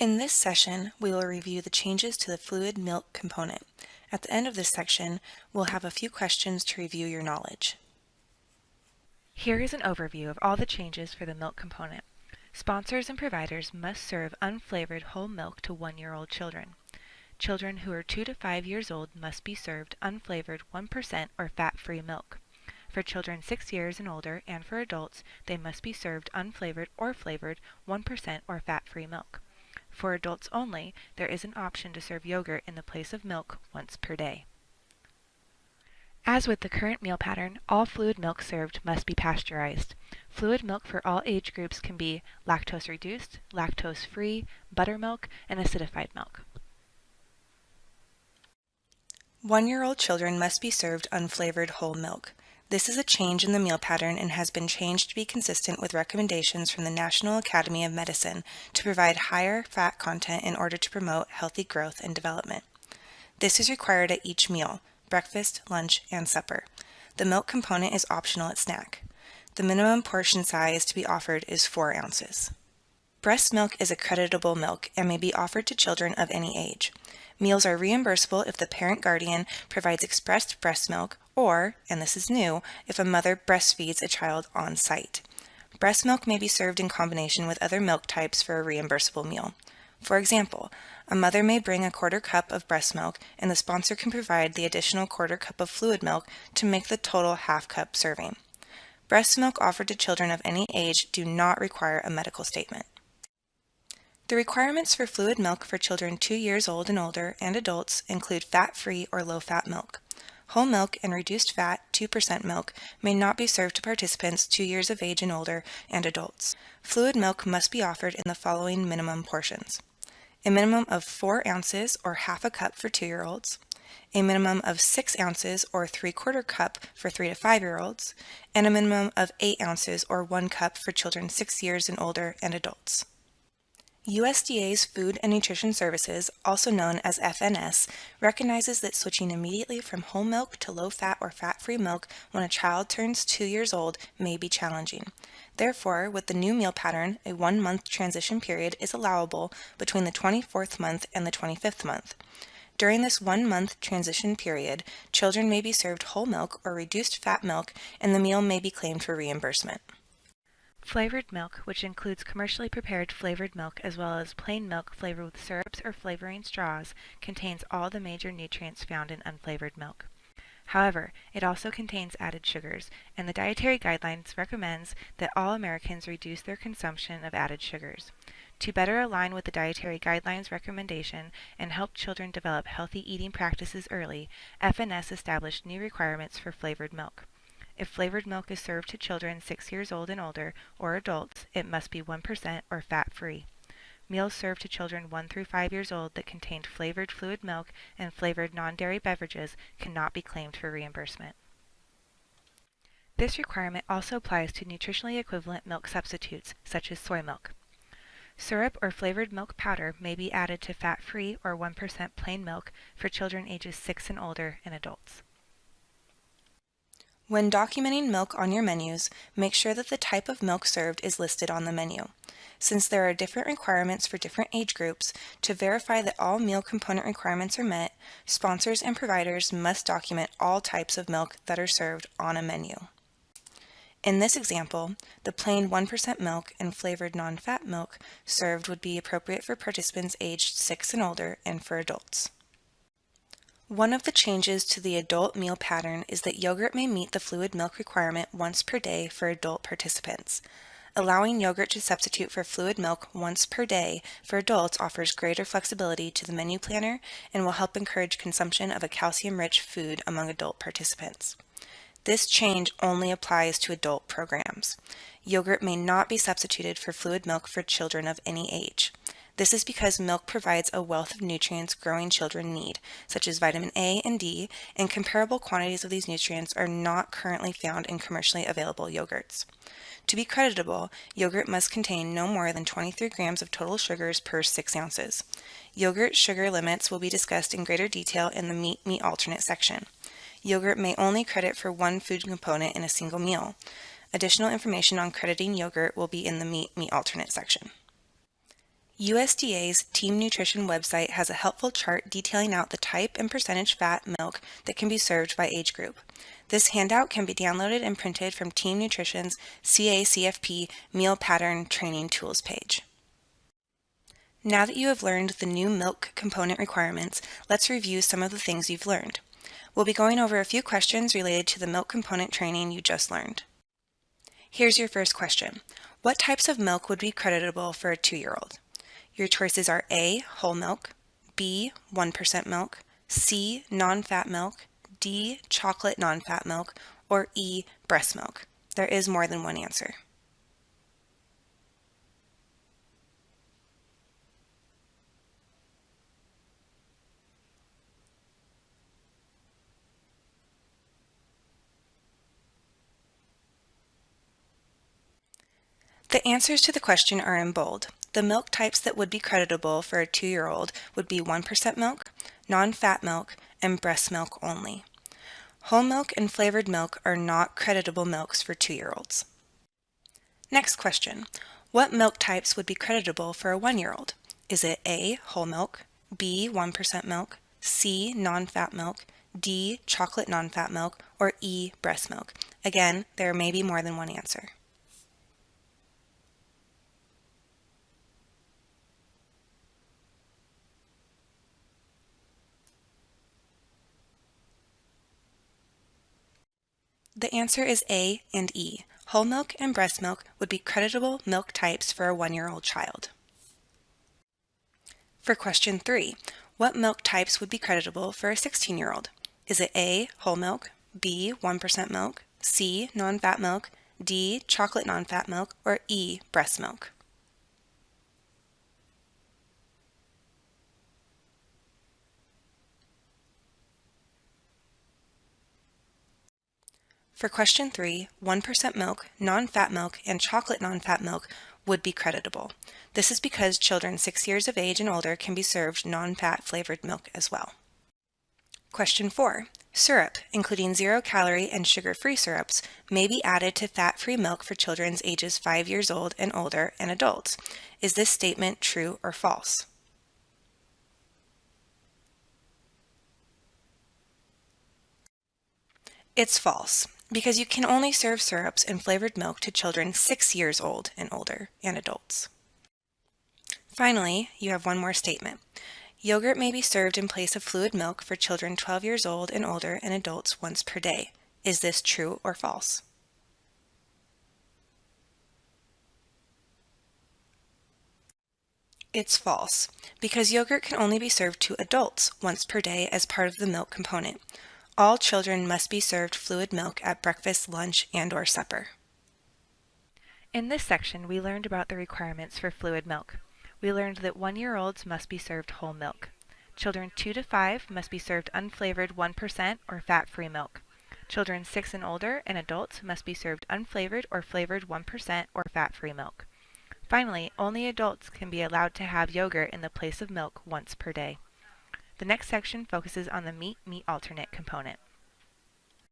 In this session, we will review the changes to the fluid milk component. At the end of this section, we'll have a few questions to review your knowledge. Here is an overview of all the changes for the milk component. Sponsors and providers must serve unflavored whole milk to 1-year-old children. Children who are 2 to 5 years old must be served unflavored 1% or fat-free milk. For children 6 years and older and for adults, they must be served unflavored or flavored 1% or fat-free milk. For adults only, there is an option to serve yogurt in the place of milk once per day. As with the current meal pattern, all fluid milk served must be pasteurized. Fluid milk for all age groups can be lactose-reduced, lactose-free, buttermilk, and acidified milk. 1-year-old children must be served unflavored whole milk. This is a change in the meal pattern and has been changed to be consistent with recommendations from the National Academy of Medicine to provide higher fat content in order to promote healthy growth and development. This is required at each meal, breakfast, lunch, and supper. The milk component is optional at snack. The minimum portion size to be offered is 4 ounces. Breast milk is a creditable milk and may be offered to children of any age. Meals are reimbursable if the parent guardian provides expressed breast milk or, and this is new, if a mother breastfeeds a child on site. Breast milk may be served in combination with other milk types for a reimbursable meal. For example, a mother may bring a 1/4 cup of breast milk and the sponsor can provide the additional 1/4 cup of fluid milk to make the total 1/2 cup serving. Breast milk offered to children of any age do not require a medical statement. The requirements for fluid milk for children 2 years old and older and adults include fat-free or low-fat milk. Whole milk and reduced fat 2% milk may not be served to participants 2 years of age and older and adults. Fluid milk must be offered in the following minimum portions: a minimum of 4 ounces or 1/2 cup for 2-year-olds, a minimum of 6 ounces or 3/4 cup for 3 to 5-year-olds, and a minimum of 8 ounces or 1 cup for children 6 years and older and adults. USDA's Food and Nutrition Services, also known as FNS, recognizes that switching immediately from whole milk to low-fat or fat-free milk when a child turns 2 years old may be challenging. Therefore, with the new meal pattern, a 1-month transition period is allowable between the 24th month and the 25th month. During this 1-month transition period, children may be served whole milk or reduced fat milk, and the meal may be claimed for reimbursement. Flavored milk, which includes commercially prepared flavored milk as well as plain milk flavored with syrups or flavoring straws, contains all the major nutrients found in unflavored milk. However, it also contains added sugars, and the Dietary Guidelines recommends that all Americans reduce their consumption of added sugars. To better align with the Dietary Guidelines recommendation and help children develop healthy eating practices early, FNS established new requirements for flavored milk. If flavored milk is served to children 6 years old and older, or adults, it must be 1% or fat-free. Meals served to children 1 through 5 years old that contained flavored fluid milk and flavored non-dairy beverages cannot be claimed for reimbursement. This requirement also applies to nutritionally equivalent milk substitutes, such as soy milk. Syrup or flavored milk powder may be added to fat-free or 1% plain milk for children ages 6 and older and adults. When documenting milk on your menus, make sure that the type of milk served is listed on the menu. Since there are different requirements for different age groups, to verify that all meal component requirements are met, sponsors and providers must document all types of milk that are served on a menu. In this example, the plain 1% milk and flavored non-fat milk served would be appropriate for participants aged 6 and older and for adults. One of the changes to the adult meal pattern is that yogurt may meet the fluid milk requirement once per day for adult participants. Allowing yogurt to substitute for fluid milk once per day for adults offers greater flexibility to the menu planner and will help encourage consumption of a calcium-rich food among adult participants. This change only applies to adult programs. Yogurt may not be substituted for fluid milk for children of any age. This is because milk provides a wealth of nutrients growing children need, such as vitamin A and D, and comparable quantities of these nutrients are not currently found in commercially available yogurts. To be creditable, yogurt must contain no more than 23 grams of total sugars per 6 ounces. Yogurt sugar limits will be discussed in greater detail in the meat alternate section. Yogurt may only credit for one food component in a single meal. Additional information on crediting yogurt will be in the meat alternate section. USDA's Team Nutrition website has a helpful chart detailing out the type and percentage fat milk that can be served by age group. This handout can be downloaded and printed from Team Nutrition's CACFP Meal Pattern Training Tools page. Now that you have learned the new milk component requirements, let's review some of the things you've learned. We'll be going over a few questions related to the milk component training you just learned. Here's your first question. What types of milk would be creditable for a 2-year-old? Your choices are A, whole milk, B, 1% milk, C, non-fat milk, D, chocolate non-fat milk, or E, breast milk. There is more than one answer. The answers to the question are in bold. The milk types that would be creditable for a 2-year-old would be 1% milk, non-fat milk, and breast milk only. Whole milk and flavored milk are not creditable milks for 2-year-olds. Next question. What milk types would be creditable for a 1-year-old? Is it A, whole milk, B, 1% milk, C, non-fat milk, D, chocolate non-fat milk, or E, breast milk? Again, there may be more than one answer. The answer is A and E. Whole milk and breast milk would be creditable milk types for a 1-year-old child. For question 3, what milk types would be creditable for a 16-year-old? Is it A, whole milk, B, 1% milk, C, non-fat milk, D, chocolate non-fat milk, or E, breast milk? For question 3, 1% milk, non-fat milk, and chocolate non-fat milk would be creditable. This is because children 6 years of age and older can be served non-fat flavored milk as well. Question 4. Syrup, including 0-calorie and sugar-free syrups, may be added to fat-free milk for children ages 5 years old and older and adults. Is this statement true or false? It's false, because you can only serve syrups and flavored milk to children 6 years old and older and adults. Finally, you have one more statement. Yogurt may be served in place of fluid milk for children 12 years old and older and adults once per day. Is this true or false? It's false, because yogurt can only be served to adults once per day as part of the milk component. All children must be served fluid milk at breakfast, lunch, and/or supper. In this section, we learned about the requirements for fluid milk. We learned that 1-year-olds must be served whole milk. Children 2 to 5 must be served unflavored 1% or fat-free milk. Children 6 and older and adults must be served unflavored or flavored 1% or fat-free milk. Finally, only adults can be allowed to have yogurt in the place of milk once per day. The next section focuses on the meat alternate component.